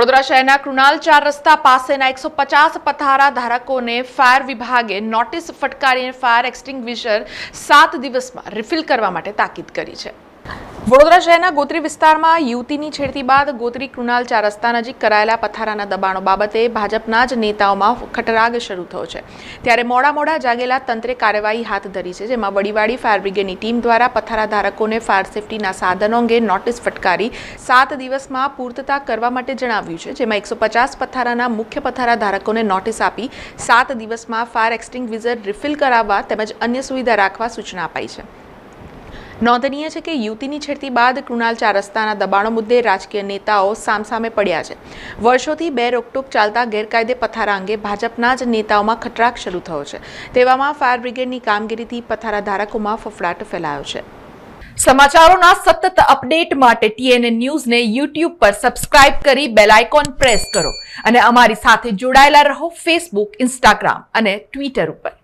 વડોદરા શહેરના કૃણાલ 4 રસ્તા પાસેના 150 પથારા ધારકોને ફાયર વિભાગે નોટિસ ફટકારીને ફાયર એક્સટિંગ્વિશર 7 દિવસમાં રિફિલ કરવા માટે તાકીદ કરી છે. વડોદરા શહેરના ગોત્રી વિસ્તારમાં યુવતીની છેડતી બાદ ગોત્રી કૃણાલ 4 રસ્તા નજીક કરાયેલા પથારાના દબાણો બાબતે ભાજપના જ નેતાઓમાં ખટરાગ શરૂ થયો છે. ત્યારે મોડા જાગેલા તંત્રે કાર્યવાહી હાથ ધરી છે, જેમાં વડીવાડી ફાયર બ્રિગેડની ટીમ દ્વારા પથારા ધારકોને ફાયર સેફટીના સાધનો અંગે નોટિસ ફટકારી 7 દિવસમાં પૂર્તતા કરવા માટે જણાવ્યું છે, જેમાં 150 પથારાના મુખ્ય પથારા ધારકોને નોટિસ આપી 7 દિવસમાં ફાયર એક્સટિંગ્વિશર રિફિલ કરાવવા તેમજ અન્ય સુવિધા રાખવા સૂચના અપાઈ છે. નોંધનીય છે કે યુવતીની છેડતી બાદ કૃણાલ 4 રસ્તાના દબાણો મુદ્દે રાજકીય નેતાઓ સામસામે પડ્યા છે. વર્ષોથી બે રોકટોક ચાલતા ગેરકાયદે પથારા અંગે ભાજપના જ નેતાઓમાં ખટરાગ શરૂ થયો છે. તેવામાં ફાયર બ્રિગેડની કામગીરીથી પથારા ધારકોમાં ફફડાટ ફેલાયો છે. સમાચારોના સતત અપડેટ માટે TNN ન્યૂઝને YouTube પર સબસ્ક્રાઇબ કરી બેલ આઇકોન પ્રેસ કરો અને અમારી સાથે જોડાયેલા રહો Facebook, Instagram અને Twitter ઉપર.